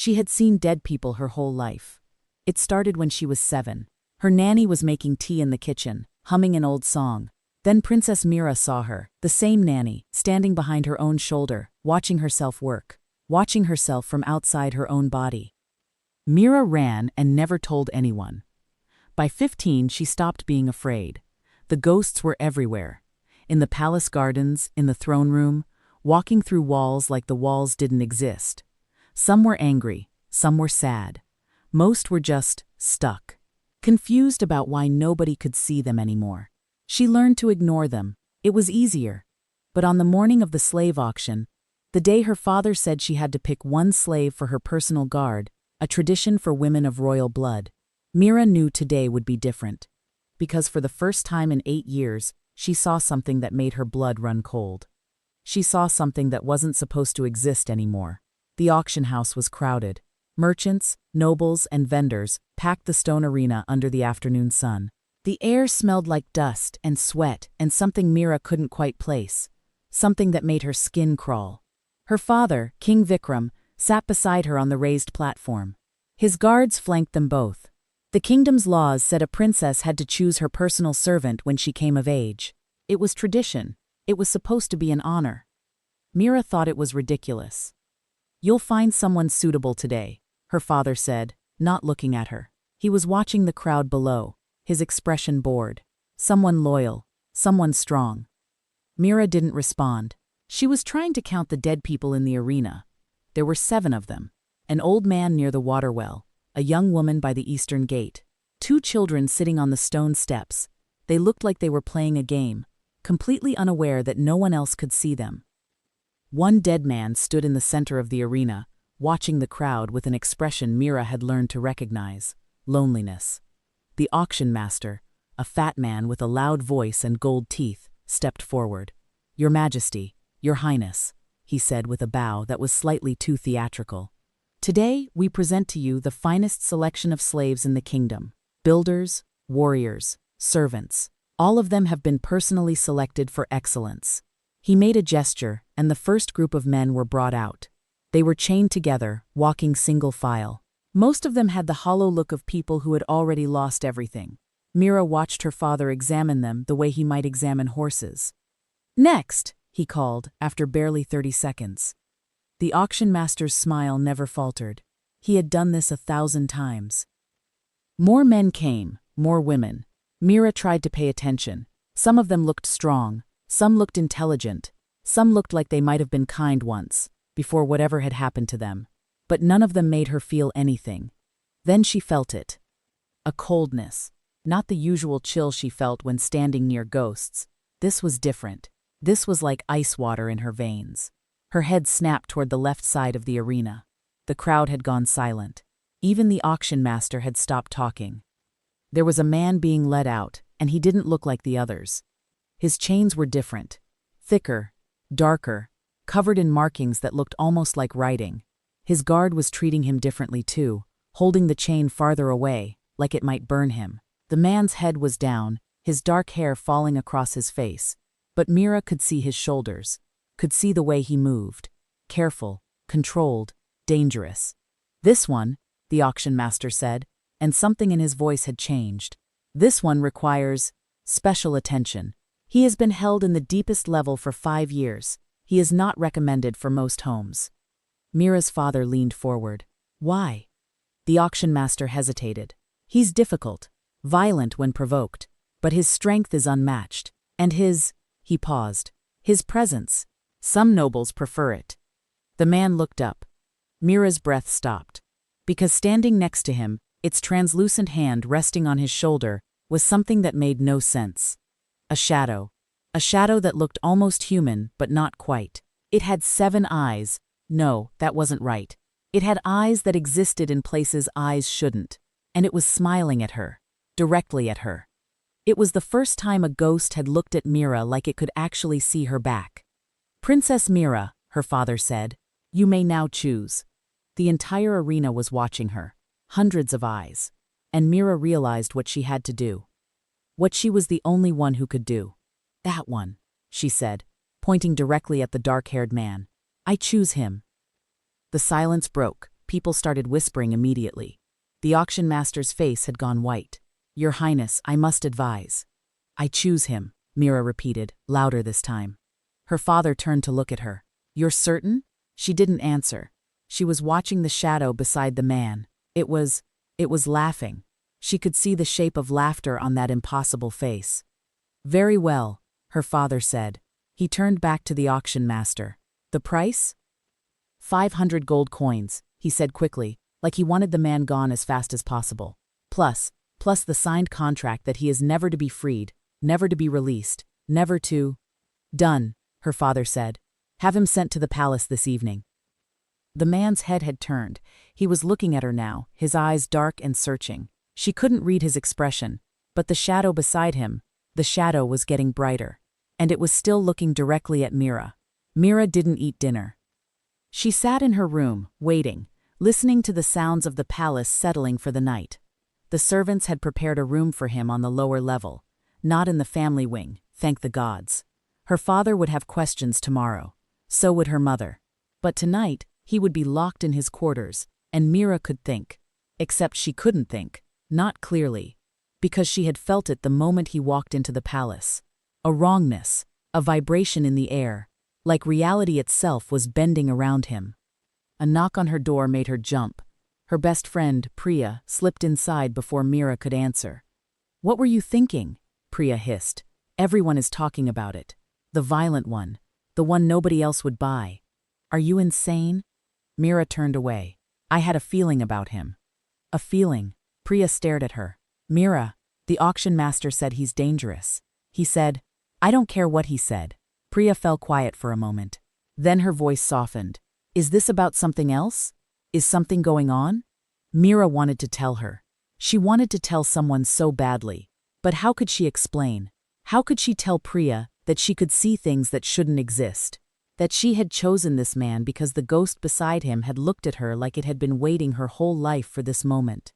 She had seen dead people her whole life. It started when she was 7. Her nanny was making tea in the kitchen, humming an old song. Then Princess Mira saw her, the same nanny, standing behind her own shoulder, watching herself work, watching herself from outside her own body. Mira ran and never told anyone. By 15, she stopped being afraid. The ghosts were everywhere. In the palace gardens, in the throne room, walking through walls like the walls didn't exist. Some were angry, some were sad. Most were just stuck, confused about why nobody could see them anymore. She learned to ignore them. It was easier. But on the morning of the slave auction, the day her father said she had to pick one slave for her personal guard, a tradition for women of royal blood, Mira knew today would be different. Because for the first time in 8 years, she saw something that made her blood run cold. She saw something that wasn't supposed to exist anymore. The auction house was crowded. Merchants, nobles, and vendors packed the stone arena under the afternoon sun. The air smelled like dust and sweat and something Mira couldn't quite place, something that made her skin crawl. Her father, King Vikram, sat beside her on the raised platform. His guards flanked them both. The kingdom's laws said a princess had to choose her personal servant when she came of age. It was tradition. It was supposed to be an honor. Mira thought it was ridiculous. "You'll find someone suitable today," her father said, not looking at her. He was watching the crowd below, his expression bored. Someone loyal, someone strong. Mira didn't respond. She was trying to count the dead people in the arena. There were 7 of them. An old man near the water well, a young woman by the eastern gate, 2 children sitting on the stone steps. They looked like they were playing a game, completely unaware that no one else could see them. One dead man stood in the center of the arena, watching the crowd with an expression Mira had learned to recognize: loneliness. The auction master, a fat man with a loud voice and gold teeth, stepped forward. "Your Majesty, Your Highness," he said with a bow that was slightly too theatrical. "Today, we present to you the finest selection of slaves in the kingdom. Builders, warriors, servants. All of them have been personally selected for excellence." He made a gesture, and the first group of men were brought out. They were chained together, walking single file. Most of them had the hollow look of people who had already lost everything. Mira watched her father examine them the way he might examine horses. "Next," he called, after barely 30 seconds. The auction master's smile never faltered. He had done this 1,000 times. More men came, more women. Mira tried to pay attention. Some of them looked strong, some looked intelligent, some looked like they might have been kind once, before whatever had happened to them. But none of them made her feel anything. Then she felt it. A coldness. Not the usual chill she felt when standing near ghosts. This was different. This was like ice water in her veins. Her head snapped toward the left side of the arena. The crowd had gone silent. Even the auction master had stopped talking. There was a man being led out, and he didn't look like the others. His chains were different. Thicker, darker, covered in markings that looked almost like writing. His guard was treating him differently too, holding the chain farther away, like it might burn him. The man's head was down, his dark hair falling across his face. But Mira could see his shoulders, could see the way he moved. Careful, controlled, dangerous. "This one," the auction master said, and something in his voice had changed. "This one requires special attention. He has been held in the deepest level for 5 years. He is not recommended for most homes." Mira's father leaned forward. "Why?" The auction master hesitated. "He's difficult, violent when provoked, but his strength is unmatched. And he paused. "His presence. Some nobles prefer it." The man looked up. Mira's breath stopped. Because standing next to him, its translucent hand resting on his shoulder, was something that made no sense. A shadow. A shadow that looked almost human, but not quite. It had 7 eyes. No, that wasn't right. It had eyes that existed in places eyes shouldn't. And it was smiling at her. Directly at her. It was the first time a ghost had looked at Mira like it could actually see her back. "Princess Mira," her father said, "you may now choose." The entire arena was watching her. Hundreds of eyes. And Mira realized what she had to do. What she was the only one who could do. "That one," she said, pointing directly at the dark-haired man. "I choose him." The silence broke. people started whispering immediately. The auction master's face had gone white. "Your Highness, I must advise." "I choose him," Mira repeated, louder this time. Her father turned to look at her. "You're certain?" She didn't answer. She was watching the shadow beside the man. It was laughing. She could see the shape of laughter on that impossible face. "Very well," her father said. He turned back to the auction master. "The price?" 500 gold coins, he said quickly, like he wanted the man gone as fast as possible. Plus the signed contract that he is never to be freed, never to be released, never to— "Done," her father said. "Have him sent to the palace this evening." The man's head had turned. He was looking at her now, his eyes dark and searching. She couldn't read his expression, but the shadow beside him, the shadow was getting brighter. And it was still looking directly at Mira. Mira didn't eat dinner. She sat in her room, waiting, listening to the sounds of the palace settling for the night. The servants had prepared a room for him on the lower level, not in the family wing, thank the gods. Her father would have questions tomorrow. So would her mother. But tonight, he would be locked in his quarters, and Mira could think. Except she couldn't think, not clearly, because she had felt it the moment he walked into the palace. A wrongness, a vibration in the air, like reality itself was bending around him. A knock on her door made her jump. Her best friend, Priya, slipped inside before Mira could answer. "What were you thinking?" Priya hissed. "Everyone is talking about it. The violent one. The one nobody else would buy. Are you insane?" Mira turned away. "I had a feeling about him." "A feeling?" Priya stared at her. "Mira, the auction master said he's dangerous. He said—" "I don't care what he said." Priya fell quiet for a moment. Then her voice softened. "Is this about something else? Is something going on?" Mira wanted to tell her. She wanted to tell someone so badly. But how could she explain? How could she tell Priya that she could see things that shouldn't exist? That she had chosen this man because the ghost beside him had looked at her like it had been waiting her whole life for this moment.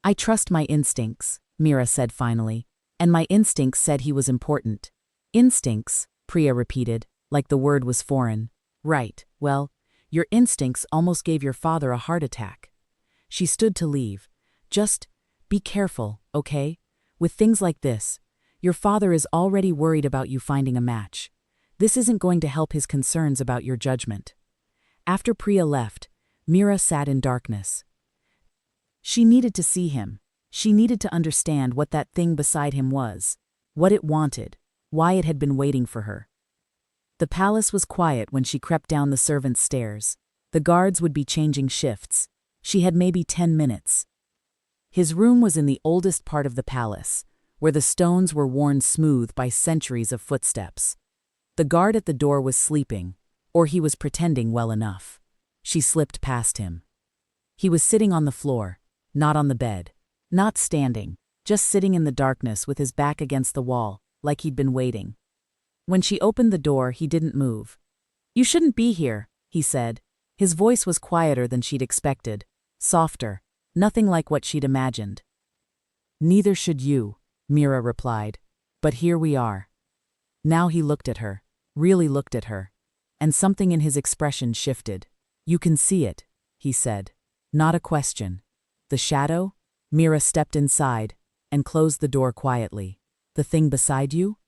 "I trust my instincts," Mira said finally, "and my instincts said he was important." "Instincts?" Priya repeated, like the word was foreign. "Right, well, your instincts almost gave your father a heart attack." She stood to leave. "Just be careful, okay? With things like this, your father is already worried about you finding a match. This isn't going to help his concerns about your judgment." After Priya left, Mira sat in darkness. She needed to see him. She needed to understand what that thing beside him was, what it wanted, why it had been waiting for her. The palace was quiet when she crept down the servants' stairs. The guards would be changing shifts. She had maybe 10 minutes. His room was in the oldest part of the palace, where the stones were worn smooth by centuries of footsteps. The guard at the door was sleeping, or he was pretending well enough. She slipped past him. He was sitting on the floor, not on the bed, not standing, just sitting in the darkness with his back against the wall, like he'd been waiting. When she opened the door, he didn't move. "You shouldn't be here," he said. His voice was quieter than she'd expected, softer, nothing like what she'd imagined. "Neither should you," Mira replied. "But here we are." Now he looked at her, really looked at her, and something in his expression shifted. "You can see it," he said. Not a question. "The shadow?" Mira stepped inside and closed the door quietly. "The thing beside you?"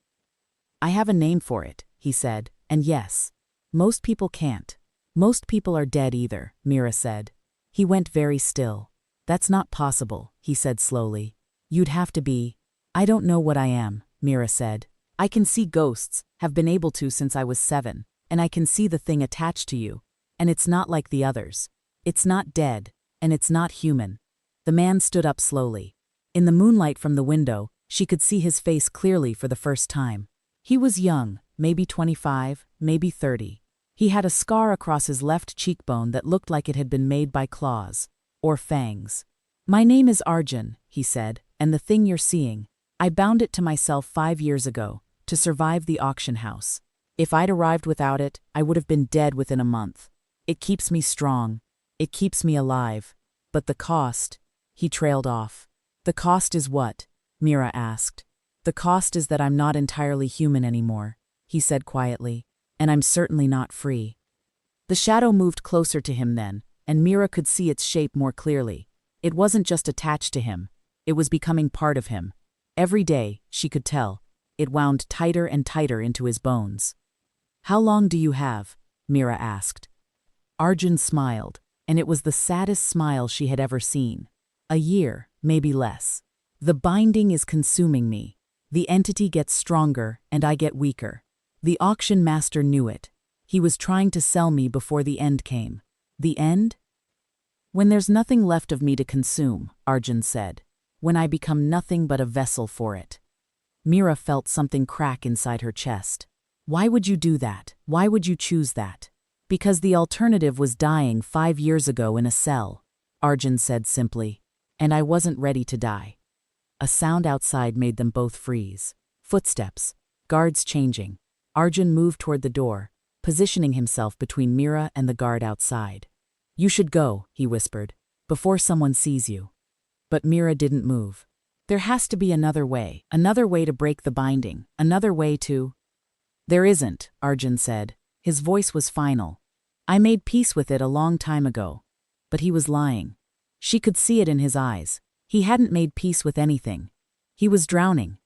"I have a name for it," he said, "and yes, most people can't. Most people are dead either," Mira said. He went very still. "That's not possible," he said slowly. "You'd have to be—" "I don't know what I am," Mira said. "I can see ghosts, have been able to since I was 7, and I can see the thing attached to you, and it's not like the others. It's not dead, and it's not human." The man stood up slowly. In the moonlight from the window, she could see his face clearly for the first time. He was young, maybe 25, maybe 30. He had a scar across his left cheekbone that looked like it had been made by claws, or fangs. "My name is Arjun," he said, "and the thing you're seeing, I bound it to myself 5 years ago, to survive the auction house. If I'd arrived without it, I would have been dead within a month. It keeps me strong. It keeps me alive. But the cost—" He trailed off. "The cost is what?" Mira asked. "The cost is that I'm not entirely human anymore," he said quietly, "and I'm certainly not free." The shadow moved closer to him then, and Mira could see its shape more clearly. It wasn't just attached to him, it was becoming part of him. Every day, she could tell, it wound tighter and tighter into his bones. "How long do you have?" Mira asked. Arjun smiled, and it was the saddest smile she had ever seen. "A year, maybe less. The binding is consuming me. The entity gets stronger, and I get weaker. The auction master knew it. He was trying to sell me before the end came." "The end?" "When there's nothing left of me to consume," Arjun said. "When I become nothing but a vessel for it." Mira felt something crack inside her chest. Why would you do that? Why would you choose that? "Because the alternative was dying 5 years ago in a cell," Arjun said simply. "And I wasn't ready to die." A sound outside made them both freeze. Footsteps. Guards changing. Arjun moved toward the door, positioning himself between Mira and the guard outside. "You should go," he whispered, "before someone sees you." But Mira didn't move. "There has to be another way to break the binding, another way to—" "There isn't," Arjun said. His voice was final. "I made peace with it a long time ago." But he was lying. She could see it in his eyes. He hadn't made peace with anything. He was drowning.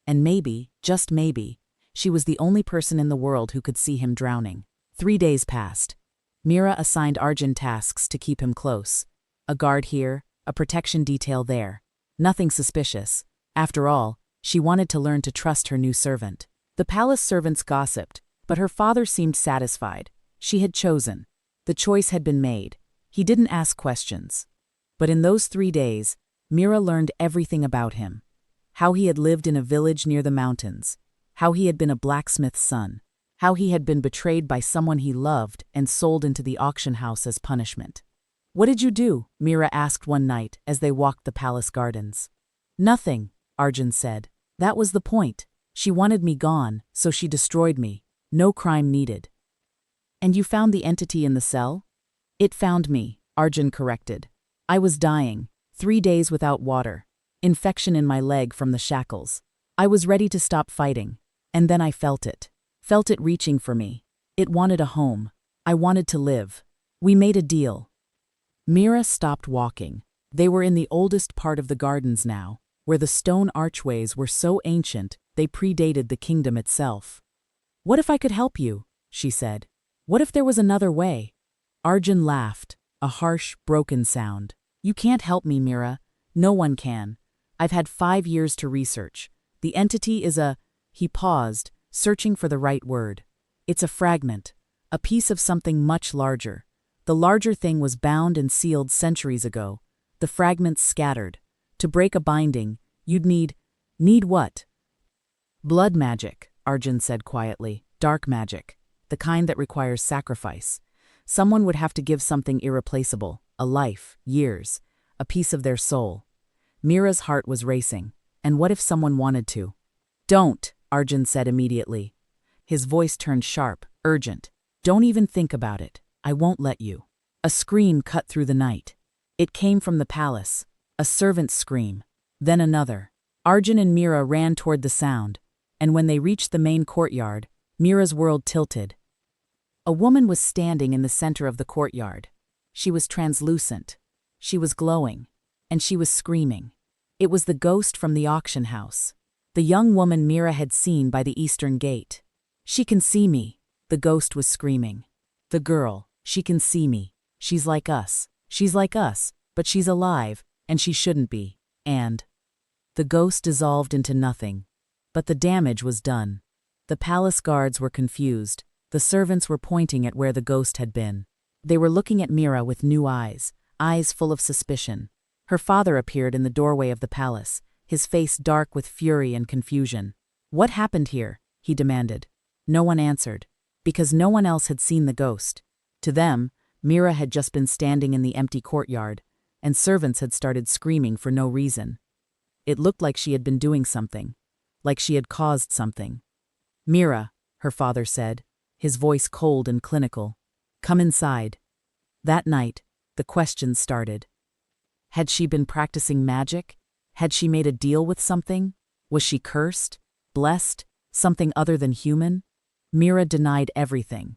And maybe, just maybe, she was the only person in the world who could see him drowning. 3 days passed. Mira assigned Arjun tasks to keep him close. A guard here, a protection detail there. Nothing suspicious. After all, she wanted to learn to trust her new servant. The palace servants gossiped, but her father seemed satisfied. She had chosen. The choice had been made. He didn't ask questions. But in those 3 days, Mira learned everything about him. How he had lived in a village near the mountains. How he had been a blacksmith's son. How he had been betrayed by someone he loved and sold into the auction house as punishment. "What did you do?" Mira asked one night as they walked the palace gardens. "Nothing," Arjun said. "That was the point. She wanted me gone, so she destroyed me. No crime needed." "And you found the entity in the cell?" "It found me," Arjun corrected. "I was dying, 3 days without water, infection in my leg from the shackles. I was ready to stop fighting, and then I felt it reaching for me. It wanted a home. I wanted to live. We made a deal." Mira stopped walking. They were in the oldest part of the gardens now, where the stone archways were so ancient they predated the kingdom itself. "What if I could help you?" she said. "What if there was another way?" Arjun laughed, a harsh, broken sound. "You can't help me, Mira. No one can. I've had 5 years to research. The entity is a—" He paused, searching for the right word. "It's a fragment, a piece of something much larger. The larger thing was bound and sealed centuries ago. The fragments scattered. To break a binding, you'd need—" "Need what?" "Blood magic," Arjun said quietly. "Dark magic. The kind that requires sacrifice. Someone would have to give something irreplaceable, a life, years, a piece of their soul." Mira's heart was racing. And what if someone wanted to? "Don't," Arjun said immediately. His voice turned sharp, urgent. "Don't even think about it. I won't let you." A scream cut through the night. It came from the palace. A servant's scream. Then another. Arjun and Mira ran toward the sound, and when they reached the main courtyard, Mira's world tilted. A woman was standing in the center of the courtyard. She was translucent. She was glowing. And she was screaming. It was the ghost from the auction house. The young woman Mira had seen by the eastern gate. "She can see me," the ghost was screaming. "The girl, she can see me. She's like us. She's like us, but she's alive, and she shouldn't be." And the ghost dissolved into nothing. But the damage was done. The palace guards were confused. The servants were pointing at where the ghost had been. They were looking at Mira with new eyes, eyes full of suspicion. Her father appeared in the doorway of the palace, his face dark with fury and confusion. "What happened here?" he demanded. No one answered, because no one else had seen the ghost. To them, Mira had just been standing in the empty courtyard, and servants had started screaming for no reason. It looked like she had been doing something, like she had caused something. "Mira," her father said, his voice cold and clinical, "come inside." That night, the questions started. Had she been practicing magic? Had she made a deal with something? Was she cursed? Blessed? Something other than human? Mira denied everything.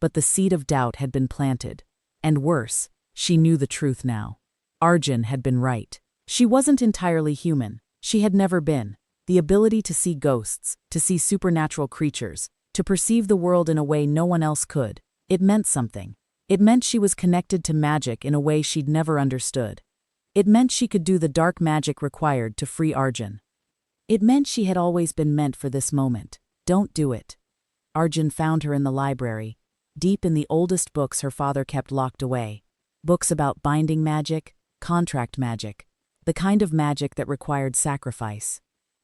But the seed of doubt had been planted. And worse, She knew the truth now. Arjun had been right. She wasn't entirely human. She had never been. The ability to see ghosts, to see supernatural creatures, to perceive the world in a way no one else could. It meant something. It meant she was connected to magic in a way she'd never understood. It meant she could do the dark magic required to free Arjun. It meant she had always been meant for this moment. Don't do it. Arjun found her in the library, deep in the oldest books her father kept locked away. Books about binding magic, contract magic, the kind of magic that required sacrifice.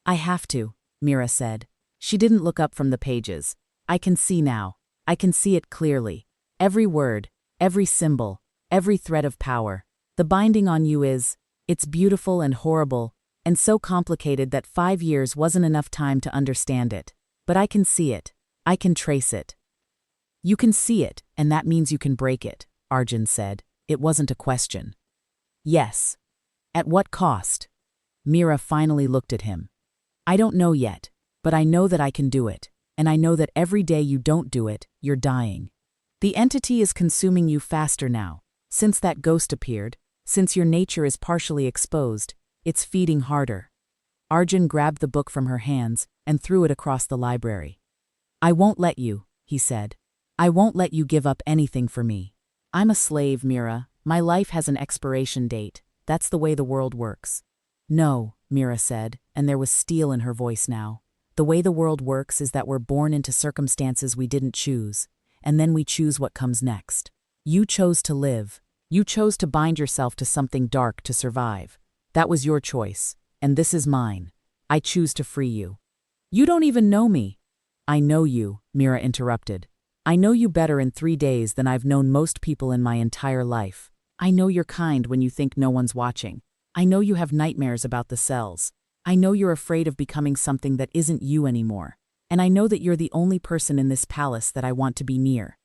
I have to, Mira said. She didn't look up from the pages. I can see now. I can see it clearly. Every word, every symbol, every thread of power. The binding on you it's beautiful and horrible, and so complicated that 5 years wasn't enough time to understand it. But I can see it. I can trace it. You can see it, and that means you can break it, Arjun said. It wasn't a question. Yes. At what cost? Mira finally looked at him. I don't know yet, but I know that I can do it, and I know that every day you don't do it, you're dying. The entity is consuming you faster now. Since that ghost appeared, since your nature is partially exposed, it's feeding harder. Arjun grabbed the book from her hands and threw it across the library. I won't let you, he said. I won't let you give up anything for me. I'm a slave, Mira. My life has an expiration date. That's the way the world works. No, Mira said, and there was steel in her voice now. The way the world works is that we're born into circumstances we didn't choose, and then we choose what comes next. You chose to live. You chose to bind yourself to something dark to survive. That was your choice, and this is mine. I choose to free you. You don't even know me. I know you, Mira interrupted. I know you better in 3 days than I've known most people in my entire life. I know you're kind when you think no one's watching. I know you have nightmares about the cells. I know you're afraid of becoming something that isn't you anymore. And I know that you're the only person in this palace that I want to be near.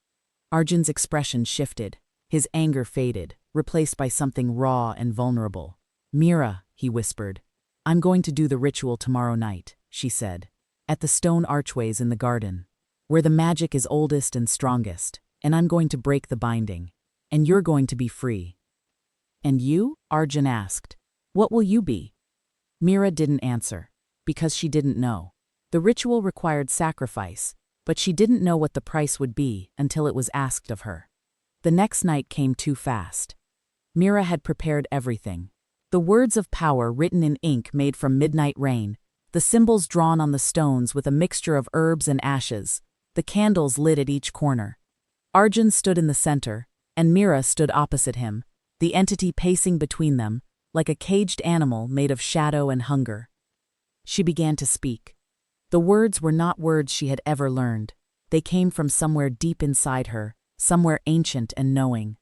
Arjun's expression shifted. His anger faded, replaced by something raw and vulnerable. Mira, he whispered. I'm going to do the ritual tomorrow night, she said. At the stone archways in the garden, where the magic is oldest and strongest, and I'm going to break the binding. And you're going to be free. And you? Arjun asked. What will you be? Mira didn't answer, because she didn't know. The ritual required sacrifice, but she didn't know what the price would be until it was asked of her. The next night came too fast. Mira had prepared everything. The words of power written in ink made from midnight rain, the symbols drawn on the stones with a mixture of herbs and ashes, the candles lit at each corner. Arjun stood in the center, and Mira stood opposite him, the entity pacing between them, like a caged animal made of shadow and hunger. She began to speak. The words were not words she had ever learned. They came from somewhere deep inside her, somewhere ancient and knowing.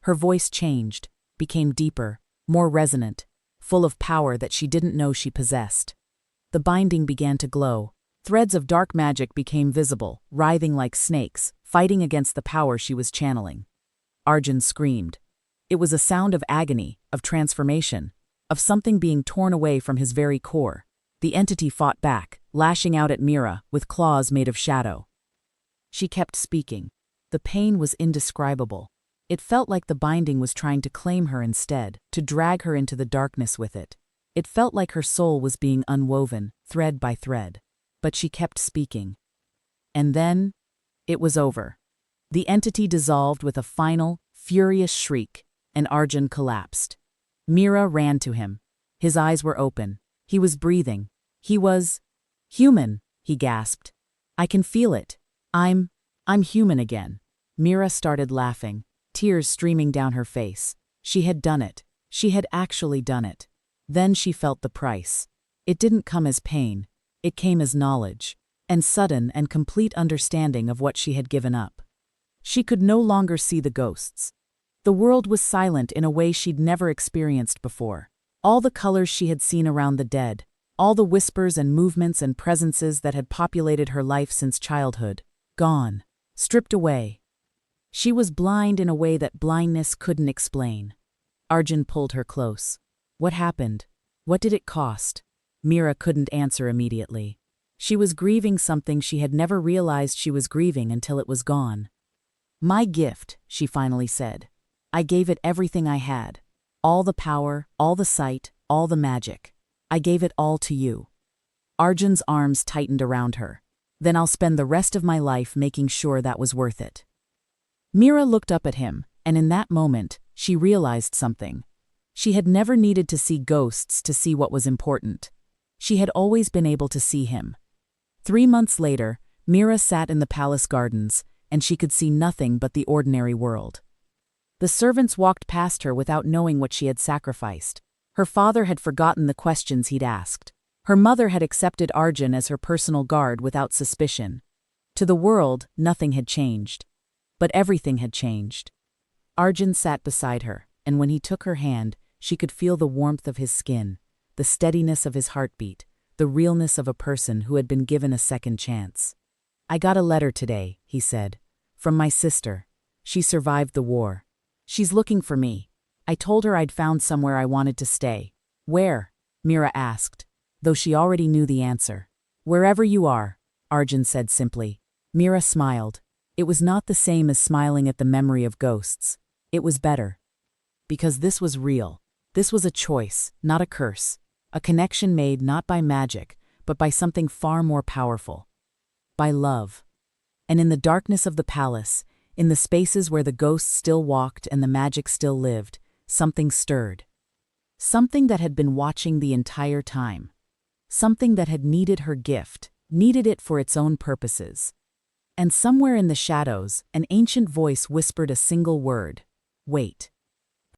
Her voice changed, became deeper, more resonant, full of power that she didn't know she possessed. The binding began to glow. Threads of dark magic became visible, writhing like snakes, fighting against the power she was channeling. Arjun screamed. It was a sound of agony, of transformation, of something being torn away from his very core. The entity fought back, lashing out at Mira with claws made of shadow. She kept speaking. The pain was indescribable. It felt like the binding was trying to claim her instead, to drag her into the darkness with it. It felt like her soul was being unwoven, thread by thread. But she kept speaking. And then, it was over. The entity dissolved with a final, furious shriek, and Arjun collapsed. Mira ran to him. His eyes were open. He was breathing. He was human, he gasped. I can feel it. I'm human again. Mira started laughing, tears streaming down her face. She had done it. She had actually done it. Then she felt the price. It didn't come as pain. It came as knowledge, and sudden and complete understanding of what she had given up. She could no longer see the ghosts. The world was silent in a way she'd never experienced before. All the colors she had seen around the dead, all the whispers and movements and presences that had populated her life since childhood, gone, stripped away. She was blind in a way that blindness couldn't explain. Arjun pulled her close. What happened? What did it cost? Mira couldn't answer immediately. She was grieving something she had never realized she was grieving until it was gone. My gift, she finally said. I gave it everything I had. All the power, all the sight, all the magic. I gave it all to you." Arjun's arms tightened around her. "Then I'll spend the rest of my life making sure that was worth it." Mira looked up at him, and in that moment, she realized something. She had never needed to see ghosts to see what was important. She had always been able to see him. 3 months later, Mira sat in the palace gardens, and she could see nothing but the ordinary world. The servants walked past her without knowing what she had sacrificed. Her father had forgotten the questions he'd asked. Her mother had accepted Arjun as her personal guard without suspicion. To the world, nothing had changed. But everything had changed. Arjun sat beside her, and when he took her hand, she could feel the warmth of his skin, the steadiness of his heartbeat, the realness of a person who had been given a second chance. "I got a letter today," he said, "from my sister. She survived the war. She's looking for me. I told her I'd found somewhere I wanted to stay." "Where?" Mira asked, though she already knew the answer. "Wherever you are," Arjun said simply. Mira smiled. It was not the same as smiling at the memory of ghosts. It was better. Because this was real. This was a choice, not a curse. A connection made not by magic, but by something far more powerful. By love. And in the darkness of the palace, in the spaces where the ghosts still walked and the magic still lived, something stirred. Something that had been watching the entire time. Something that had needed her gift, needed it for its own purposes. And somewhere in the shadows, an ancient voice whispered a single word: "Wait."